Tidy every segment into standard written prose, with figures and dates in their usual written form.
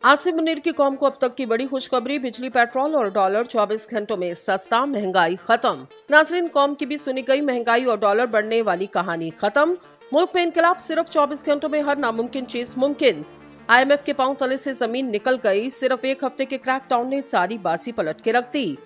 आसिम मुनीर की कौम को अब तक की बड़ी खुशखबरी, बिजली, पेट्रोल और डॉलर 24 घंटों में सस्ता, महंगाई खत्म। नाजरीन, कौम की भी सुनी गई महंगाई और डॉलर बढ़ने वाली कहानी खत्म। मुल्क में इनकलाब, सिर्फ 24 घंटों में हर नामुमकिन चीज मुमकिन। IMF के पांव तले से जमीन निकल गई, सिर्फ एक हफ्ते के क्रैकडाउन ने सारी बाजी पलट के रख दी।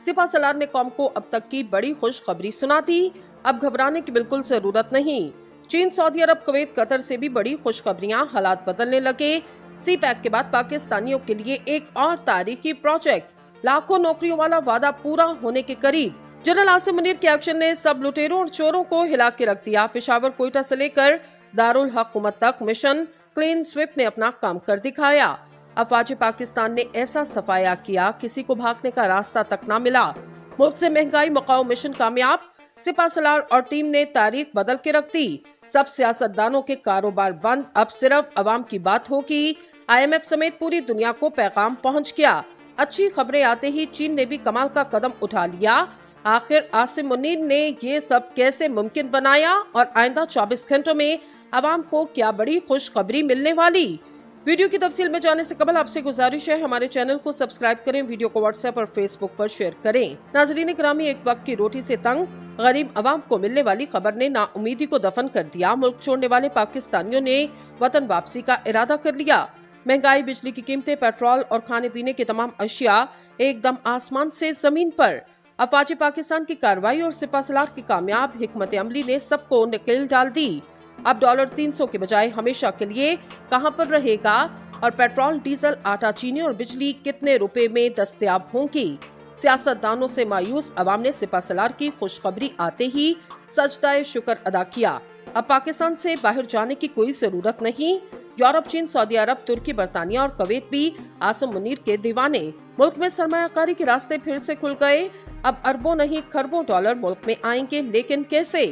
सिपा सलार ने कौम को अब तक की बड़ी खुशखबरी सुना दी, अब घबराने की बिल्कुल जरूरत नहीं। चीन, सऊदी अरब, कुवैत, कतर से भी बड़ी खुशखबरियां, हालात बदलने लगे। सी पैक के बाद पाकिस्तानियों के लिए एक और तारीखी प्रोजेक्ट, लाखों नौकरियों वाला वादा पूरा होने के करीब। जनरल आसिम मुनीर के एक्शन ने सब लुटेरों और चोरों को हिला के रख दिया। पेशावर, कोयटा से लेकर दारुल हुकूमत तक मिशन क्लीन स्वीप ने अपना काम कर दिखाया। अफवाज पाकिस्तान ने ऐसा सफाया किया, किसी को भागने का रास्ता तक न मिला। मुल्क से महंगाई मुकाओ मिशन कामयाब। सिपा सलार और टीम ने तारीख बदल के रख दी। सब सियासतदानों के कारोबार बंद, अब सिर्फ अवाम की बात होगी। IMF समेत पूरी दुनिया को पैगाम पहुंच गया। अच्छी खबरें आते ही चीन ने भी कमाल का कदम उठा लिया। आखिर आसिम मुनीर ने ये सब कैसे मुमकिन बनाया और आइंदा 24 घंटों में अवाम को क्या बड़ी खुशखबरी मिलने वाली? वीडियो की तफसील में जाने से कबल आपसे गुजारिश है, हमारे चैनल को सब्सक्राइब करें, वीडियो को व्हाट्सएप और फेसबुक पर शेयर करें। नाजरीन ग्रामी, एक वक्त की रोटी से तंग गरीब अवाम को मिलने वाली खबर ने नाउमीदी को दफन कर दिया। मुल्क छोड़ने वाले पाकिस्तानियों ने वतन वापसी का इरादा कर लिया। महंगाई, बिजली की कीमतें, पेट्रोल और खाने पीने के तमाम अशिया एकदम आसमान से जमीन पर। अफवाज पाकिस्तान की कार्रवाई और सिपा सलार की कामयाब हिकमत अमली ने सबको नकेल डाल दी। अब डॉलर 300 के बजाय हमेशा के लिए कहां पर रहेगा और पेट्रोल, डीजल, आटा, चीनी और बिजली कितने रुपए में दस्तयाब होंगी? सियासतदानों से मायूस अवाम ने सिपा सलार की खुशखबरी आते ही सजदाए शुक्र अदा किया। अब पाकिस्तान से बाहर जाने की कोई जरूरत नहीं। यूरोप, चीन, सऊदी अरब, तुर्की, बरतानिया और कुवैत भी आसिम मुनीर के दीवाने। मुल्क में सरमायाकारी के रास्ते फिर से खुल गए। अब अरबों नहीं खरबों डॉलर मुल्क में आएंगे, लेकिन कैसे?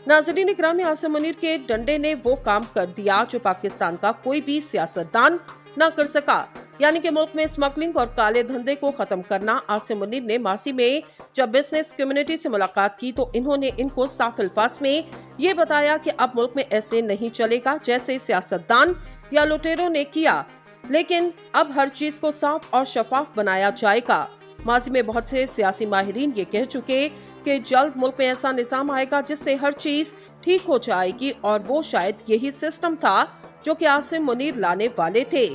नाजरीन ग्रामी, आसिम मुनीर के डंडे ने वो काम कर दिया जो पाकिस्तान का कोई भी सियासतदान न कर सका, यानी कि मुल्क में स्मगलिंग और काले धंधे को खत्म करना। आसिम मुनीर ने मासी में जब बिजनेस कम्युनिटी से मुलाकात की तो इन्होंने इनको साफ अल्फाज में ये बताया कि अब मुल्क में ऐसे नहीं चलेगा जैसे सियासतदान या लुटेरों ने किया, लेकिन अब हर चीज को साफ और शफाफ बनाया जाएगा। माजी में बहुत से सियासी माहिरीन ये कह चुके कि जल्द मुल्क में ऐसा निजाम आएगा जिससे हर चीज ठीक हो जाएगी, और वो शायद यही सिस्टम था जो कि आसिम मुनीर लाने वाले थे।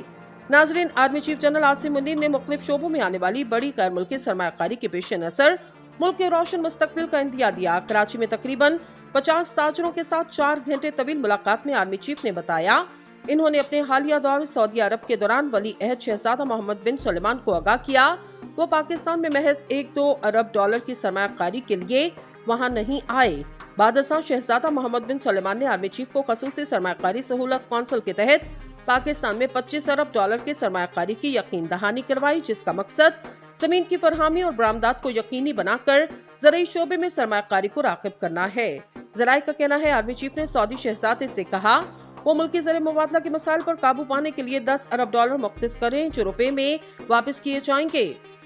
नाजरीन, army chief general Asim Munir ने मुख्तलिफ शोबों में आने वाली बड़ी गैर मुल्की सरमायाकारी के पेश नजर मुल्क के रोशन मुस्तकबिल का इंदिया दिया। कराची में तकरीबन 50 ताजरों के साथ 4 घंटे तवील मुलाकात में आर्मी चीफ ने बताया, इन्होंने अपने हालिया दौरे सऊदी अरब के दौरान वली अहद शहजादा मोहम्मद बिन सलमान को आगाह किया वो पाकिस्तान में महज 1-2 अरब डॉलर की सरमायाकारी के लिए वहां नहीं आए। बादशाह शहजादा मोहम्मद बिन सलमान ने आर्मी चीफ को खसूसी सरमायाकारी सहूलत कौंसिल के तहत पाकिस्तान में 25 अरब डॉलर की सरमायाकारी की यकीन दहानी करवाई, जिसका मकसद जमीन की फरहमी और बरामदात को यकीनी बनाकर ज़राई शोबे में सरमायाकारी को राग़िब करना है। ज़राए का कहना है, आर्मी चीफ ने सऊदी शहजादे से कहा वो मुल्की ज़र मुबादला के मसाइल पर काबू पाने के लिए 10 अरब डॉलर मुख्तस करें जो रुपए में वापस किए जाएंगे।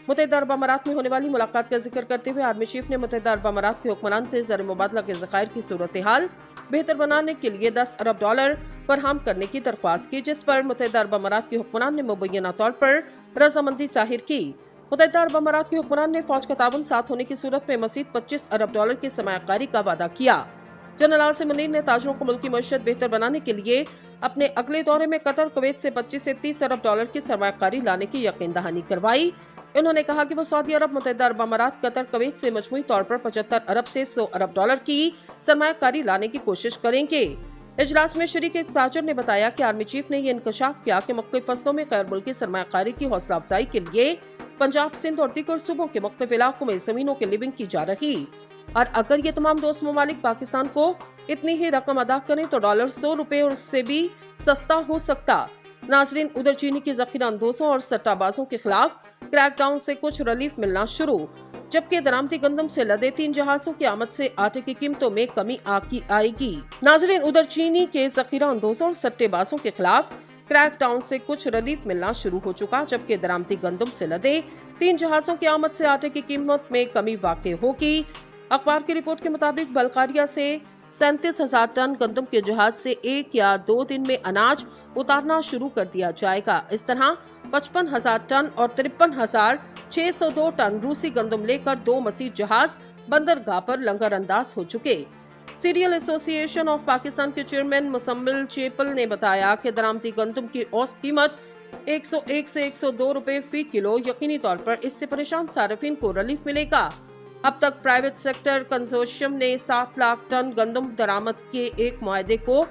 मुत्तहिदा अरब अमारात में होने वाली मुलाकात का जिक्र करते हुए आर्मी चीफ ने मुत्तहिदा अरब अमारात के हुक्मरान से ज़र मुबादला के ज़खायर की सूरत हाल बेहतर बनाने के लिए 10 अरब डॉलर फराहम करने की दरख्वास्त की, जिस पर मुत्तहिदा अरब अमारात के हुक्मरान ने मुबैना तौर पर रजामंदी जाहिर की। मुत्तहिदा अरब अमारात के हुक्मरान ने फौज का ताउन साथ होने की सूरत में मज़ीद 25 अरब डॉलर की सरमायाकारी का वादा किया। जनरल आसिम मुनीर ने ताजरों को मुल्की मईशत बेहतर बनाने के लिए अपने अगले दौरे में कतर, कुवैत से 25 से 30 अरब डॉलर की सरमायाकारी लाने की यकीन दहानी करवाई। उन्होंने कहा कि वो सऊदी अरब, मुत्तहिदा अरब अमारात, कतर, कुवैत से मजमूई तौर पर 75 अरब से 100 अरब डॉलर की सरमायाकारी लाने की कोशिश करेंगे। इजलास में शरीक एक ताजर ने बताया कि आर्मी चीफ ने ये इंकशाफ किया कि मुख्तलिफ फसलों में गैर मुल्की सरमायाकारी की हौसला अफजाई के लिए पंजाब, सिंध और दीगर सूबों के मुख्तलिफ इलाकों में जमीनों की लिविंग की जा रही, और अगर ये तमाम दोस्त ममालिक पाकिस्तान को इतनी ही रकम अदा करें तो डॉलर 100 रुपए और उससे भी सस्ता हो सकता। नाजरीन, उधर चीनी की जखीरा अंदोजों और सट्टाबाजों के खिलाफ क्रैकडाउन से कुछ रिलीफ मिलना शुरू, जबकि दरामदी गंदम से लदे 3 जहाजों की आमद से आटे की कीमतों में कमी आएगी। नाजरीन, उधर चीनी के जखीरा अंदोजों और सट्टेबाजों के खिलाफ क्रैकडाउन से कुछ रिलीफ मिलना शुरू हो चुका, जबकि दरामदी गंदम से लदे 3 जहाजों की आमद से आटे की कीमत में कमी वाक़ई होगी। अखबार की रिपोर्ट के मुताबिक बल्गारिया से 37,000 टन गंदम के जहाज से 1 या 2 दिन में अनाज उतारना शुरू कर दिया जाएगा। इस तरह 55,000 टन और 53,602 टन रूसी गंदम लेकर 2 मसीह जहाज बंदरगाह पर लंगर अंदाज हो चुके। सीरियल एसोसिएशन ऑफ पाकिस्तान के चेयरमैन मुसम्मिल चेपल ने बताया कि दरामदी गंदम की औसत कीमत 101 से 102 रुपए फी किलो। यकीनी तौर पर इससे परेशान सार्फिन को रिलीफ मिलेगा। अब तक प्राइवेट सेक्टर कंसोर्शियम ने 7 लाख टन गंदम दरामद के एक मुआहदे को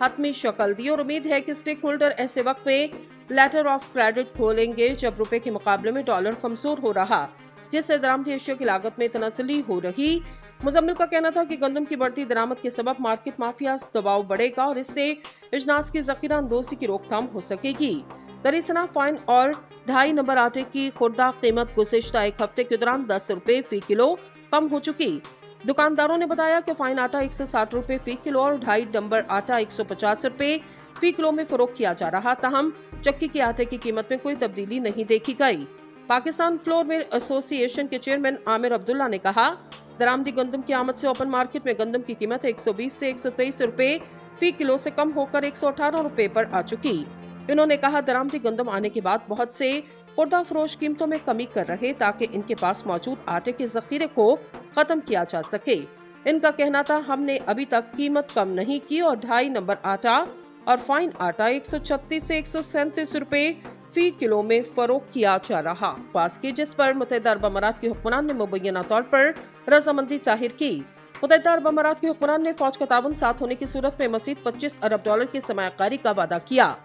हतमी शक्ल दी और उम्मीद है कि स्टेक होल्डर ऐसे वक्त में लेटर ऑफ क्रेडिट खोलेंगे जब रुपए के मुकाबले में डॉलर कमजोर हो रहा, जिससे दरामदी अशिया की लागत में तनसली हो रही। मुजम्मिल का कहना था कि गंदम की बढ़ती दरामद के सबब मार्केट माफिया दबाव बढ़ेगा और इससे इजनास की जखीरा अंदोजी की रोकथाम हो सकेगी। दरिसना फाइन और 2.5 नंबर आटे की खुर्दा कीमत गुज़िश्ता एक हफ्ते के दौरान 10 रुपए फी किलो कम हो चुकी। दुकानदारों ने बताया कि फाइन आटा 160 रुपए फी किलो और 2.5 नंबर आटा 150 रुपए फी किलो में फरोख्त किया जा रहा। ताहम चक्की के आटे की कीमत में कोई तब्दीली नहीं देखी गई। पाकिस्तान फ्लोर मिल एसोसिएशन के चेयरमैन आमिर अब्दुल्ला ने कहा, दरामदी गंदम की आमद से ओपन मार्केट में गंदम की कीमत 120 से 123 रुपए फी किलो से कम होकर 118 रुपए पर आ चुकी। उन्होंने कहा, दरामदी गंदम आने के बाद बहुत से खुर्दा फरोश कीमतों में कमी कर रहे ताकि इनके पास मौजूद आटे के जखीरे को खत्म किया जा सके। इनका कहना था, हमने अभी तक कीमत कम नहीं की और 2.5 नंबर आटा और फाइन आटा 136 से 137 रुपए फी किलो में फरोख्त किया जा रहा पास की, जिस पर मुत्तहिदा अरब अमारात के हुक्मरान ने मुबैना तौर पर रजामंदी जाहिर की। मुत्तहिदा अरब अमारात के हुक्मरान ने फौज का ताउन साथ होने की सूरत में मज़ीद 25 अरब डॉलर की सरमायाकारी का वादा किया।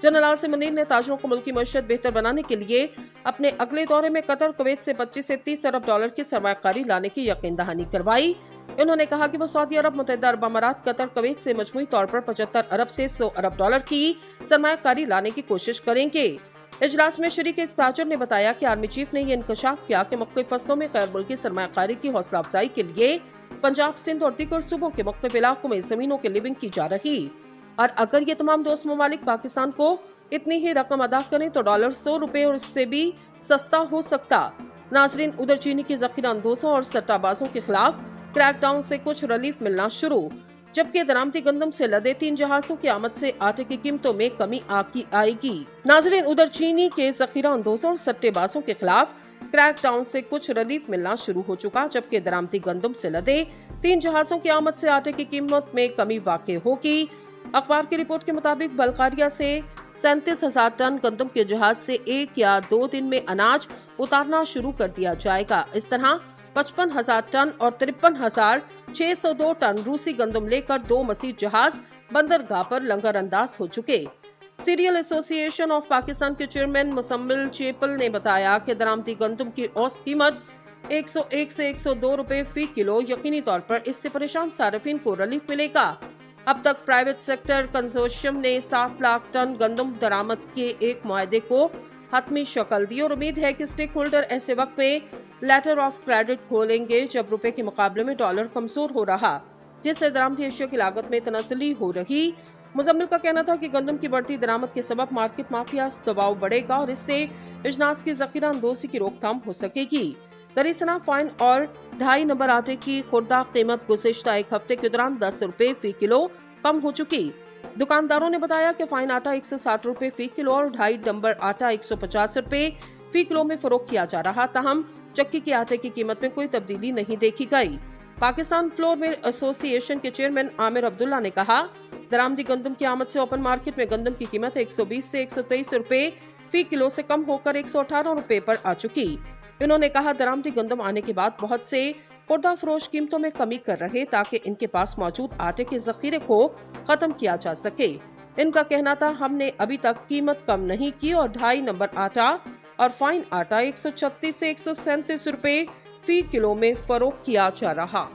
जनरल आसिम मुनीर ने ताजरों को मुल्की मईशत बेहतर बनाने के लिए अपने अगले दौरे में कतर कुवैत से 25 से 30 अरब डॉलर की सरमायाकारी लाने की यकीन दहानी करवाई। उन्होंने कहा कि वो सऊदी अरब, मुत्तहिदा अरब अमारात, कतर, कुवैत से मजमूई तौर पर 75 अरब से 100 अरब डॉलर की सरमायाकारी लाने की कोशिश करेंगे। इजलास में शरीक एक ताजर ने बताया कि आर्मी चीफ ने ये इंकशाफ किया कि मुख्तलिफ फसलों में गैर मुल्की सरमायाकारी की हौसला अफजाई के लिए पंजाब, सिंध और दीगर सूबों के मुख्तलिफ इलाकों में जमीनों की लिविंग की जा रही, और अगर ये तमाम दोस्त ममालिक पाकिस्तान को इतनी ही रकम अदा करें तो डॉलर 100 रुपए और इससे भी सस्ता हो सकता। नाजरीन, उधर चीनी की जखीरा अंदोजों और सट्टाबाजों के खिलाफ क्रैकडाउन से कुछ रिलीफ मिलना शुरू, जबकि दरामदी गंदम से लदे 3 जहाजों की आमद से आटे की कीमतों में कमी आएगी। नाजरीन, उधर चीनी के जखीरा अंदोजों और सट्टेबाजों के खिलाफ क्रैकडाउन से कुछ रिलीफ मिलना शुरू हो चुका, जबकि दरामदी गंदम से लदे 3 जहाजों की आमद से आटे की कीमत में कमी वाक़ई होगी। अखबार की रिपोर्ट के मुताबिक बल्गारिया से 37,000 टन गंदम के जहाज से 1 या 2 दिन में अनाज उतारना शुरू कर दिया जाएगा। इस तरह 55,000 टन और 53,602 टन रूसी गंदम लेकर 2 मसीह जहाज बंदरगाह पर लंगर अंदाज हो चुके। सीरियल एसोसिएशन ऑफ पाकिस्तान के चेयरमैन मुसम्मिल चेपल ने बताया कि दरामदी गंदम की औसत कीमत 101 से 102 रुपए फी किलो। यकीनी तौर पर इससे परेशान सार्फिन को रिलीफ मिलेगा। अब तक प्राइवेट सेक्टर कंसोर्शियम ने 7 लाख टन गंदम दरामद के एक मुआहदे को हतमी शक्ल दी और उम्मीद है कि स्टेक होल्डर ऐसे वक्त में लेटर ऑफ क्रेडिट खोलेंगे जब रुपए के मुकाबले में डॉलर कमजोर हो रहा, जिससे दरामदी अशिया की लागत में तनसली हो रही। मुजम्मिल का कहना था कि गंदम की बढ़ती दरामद के सबब मार्केट माफिया दबाव बढ़ेगा और इससे इजनास की जखीरा अंदोजी की रोकथाम हो सकेगी। दरिसना फाइन और 2.5 नंबर आटे की खुर्दा कीमत गुज़िश्ता एक हफ्ते के दौरान 10 रुपए फी किलो कम हो चुकी। दुकानदारों ने बताया कि फाइन आटा 160 रुपए फी किलो और 2.5 नंबर आटा 150 रुपए फी किलो में फरोख्त किया जा रहा। ताहम चक्की के आटे की कीमत में कोई तब्दीली नहीं देखी गई। पाकिस्तान फ्लोर मिल एसोसिएशन के चेयरमैन आमिर अब्दुल्ला ने कहा, दरामदी गंदम की आमद से ओपन मार्केट में गंदम की कीमत 120 से 123 रुपए फी किलो से कम होकर 118 रुपए पर आ चुकी। उन्होंने कहा, दरामदी गंदम आने के बाद बहुत से खुर्दा फरोश कीमतों में कमी कर रहे ताकि इनके पास मौजूद आटे के जखीरे को खत्म किया जा सके। इनका कहना था, हमने अभी तक कीमत कम नहीं की और 2.5 नंबर आटा और फाइन आटा 136 से 137 रुपए फी किलो में फरोख्त किया जा रहा।